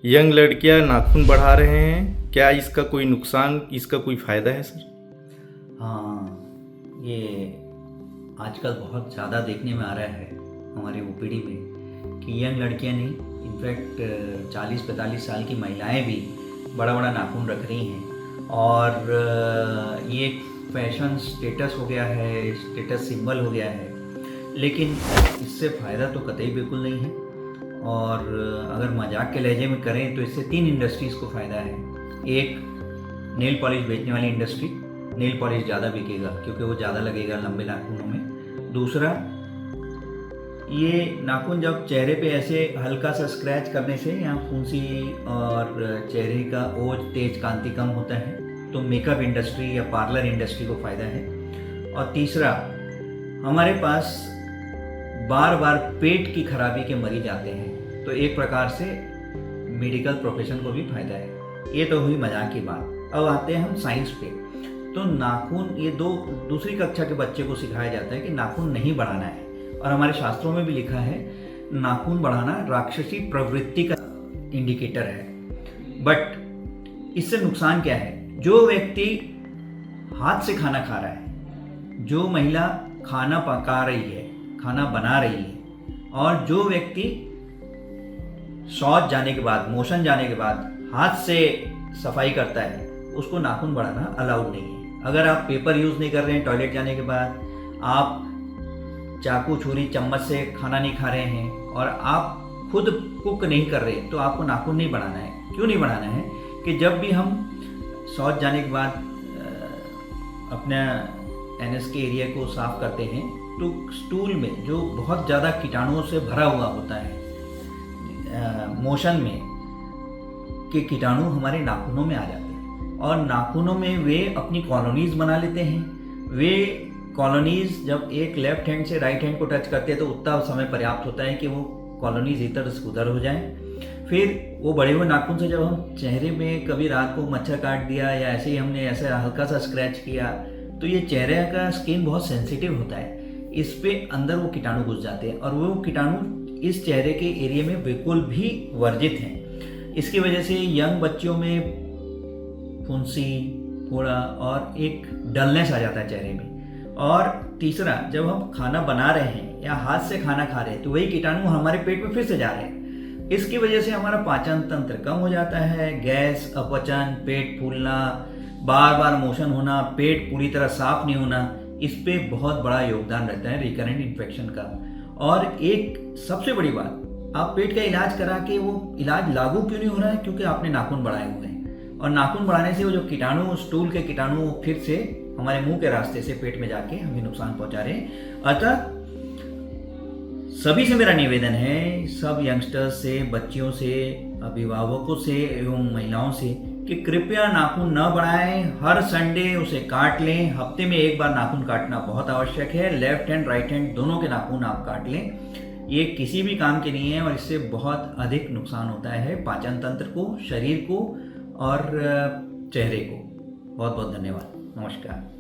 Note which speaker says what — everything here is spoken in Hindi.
Speaker 1: यंग लड़कियां नाखून बढ़ा रहे हैं, क्या इसका कोई नुकसान, इसका कोई फ़ायदा है सर?
Speaker 2: हाँ, ये आजकल बहुत ज़्यादा देखने में आ रहा है हमारे ओपीडी में कि यंग लड़कियां नहीं, इनफैक्ट 40-45 साल की महिलाएं भी बड़ा बड़ा नाखून रख रही हैं। और ये एक फैशन स्टेटस हो गया है, स्टेटस सिंबल हो गया है। लेकिन इससे फ़ायदा तो कतई बिल्कुल नहीं है। और अगर मजाक के लहजे में करें तो इससे 3 इंडस्ट्रीज़ को फ़ायदा है। एक, नेल पॉलिश बेचने वाली इंडस्ट्री, नेल पॉलिश ज़्यादा बिकेगा क्योंकि वो ज़्यादा लगेगा लंबे नाखूनों में। दूसरा, ये नाखून जब चेहरे पे ऐसे हल्का सा स्क्रैच करने से यहाँ फुंसी और चेहरे का ओज, तेज कांति कम होता है, तो मेकअप इंडस्ट्री या पार्लर इंडस्ट्री को फ़ायदा है। और तीसरा, हमारे पास बार बार पेट की खराबी के मरीज आते हैं, तो एक प्रकार से मेडिकल प्रोफेशन को भी फायदा है। ये तो हुई मजाक की बात। अब आते हैं हम साइंस पे। तो नाखून, ये दूसरी कक्षा के बच्चे को सिखाया जाता है कि नाखून नहीं बढ़ाना है, और हमारे शास्त्रों में भी लिखा है नाखून बढ़ाना राक्षसी प्रवृत्ति का इंडिकेटर है। बट इससे नुकसान क्या है? जो व्यक्ति हाथ से खाना खा रहा है, जो महिला खाना पका रही है, खाना बना रही है, और जो व्यक्ति शौच जाने के बाद, मोशन जाने के बाद हाथ से सफाई करता है, उसको नाखून बढ़ाना अलाउड नहीं है। अगर आप पेपर यूज़ नहीं कर रहे हैं टॉयलेट जाने के बाद, आप चाकू छुरी चम्मच से खाना नहीं खा रहे हैं, और आप खुद कुक नहीं कर रहे, तो आपको नाखून नहीं बढ़ाना है। क्यों नहीं बढ़ाना है? कि जब भी हम शौच जाने के बाद अपना एनएस के एरिया को साफ करते हैं, तो स्टूल में जो बहुत ज़्यादा कीटाणुओं से भरा हुआ होता है, मोशन में के कीटाणु हमारे नाखूनों में आ जाते हैं, और नाखूनों में वे अपनी कॉलोनीज बना लेते हैं। वे कॉलोनीज जब एक लेफ्ट हैंड से राइट हैंड को टच करते हैं, तो उतना समय पर्याप्त होता है कि वो कॉलोनीज इधर से उधर हो जाएं। फिर वो बड़े हुए नाखून से जब हम चेहरे में कभी रात को मच्छर काट दिया, या ऐसे ही हमने ऐसे हल्का सा स्क्रैच किया, तो ये चेहरे का स्किन बहुत सेंसिटिव होता है, इस पे अंदर वो कीटाणु घुस जाते हैं, और वो कीटाणु इस चेहरे के एरिया में बिल्कुल भी वर्जित हैं। इसकी वजह से यंग बच्चों में फुंसी, फोड़ा और एक डलनेस आ जाता है चेहरे में। और तीसरा, जब हम खाना बना रहे हैं या हाथ से खाना खा रहे हैं, तो वही कीटाणु हमारे पेट में फिर से जा रहे हैं। इसकी वजह से हमारा पाचन तंत्र कम हो जाता है, गैस, अपचन, पेट फूलना, बार बार मोशन होना, पेट पूरी तरह साफ नहीं होना, इस पे बहुत बड़ा योगदान रहता है रिकरेंट इन्फेक्शन का। और एक सबसे बड़ी बात, आप पेट का इलाज करा के वो इलाज लागू क्यों नहीं हो रहा है? क्योंकि आपने नाखून बढ़ाए हुए हैं, और नाखून बढ़ाने से वो जो कीटाणु, स्टूल के कीटाणु फिर से हमारे मुंह के रास्ते से पेट में जाके हमें नुकसान पहुंचा रहे हैं। अतः सभी से मेरा निवेदन है, सब यंगस्टर्स से, बच्चियों से, अभिभावकों से एवं महिलाओं से, कि कृपया नाखून न बढ़ाएं। हर संडे उसे काट लें। हफ्ते में एक बार नाखून काटना बहुत आवश्यक है। लेफ्ट हैंड, राइट हैंड दोनों के नाखून आप काट लें। ये किसी भी काम के नहीं है, और इससे बहुत अधिक नुकसान होता है पाचन तंत्र को, शरीर को और चेहरे को। बहुत बहुत धन्यवाद। नमस्कार।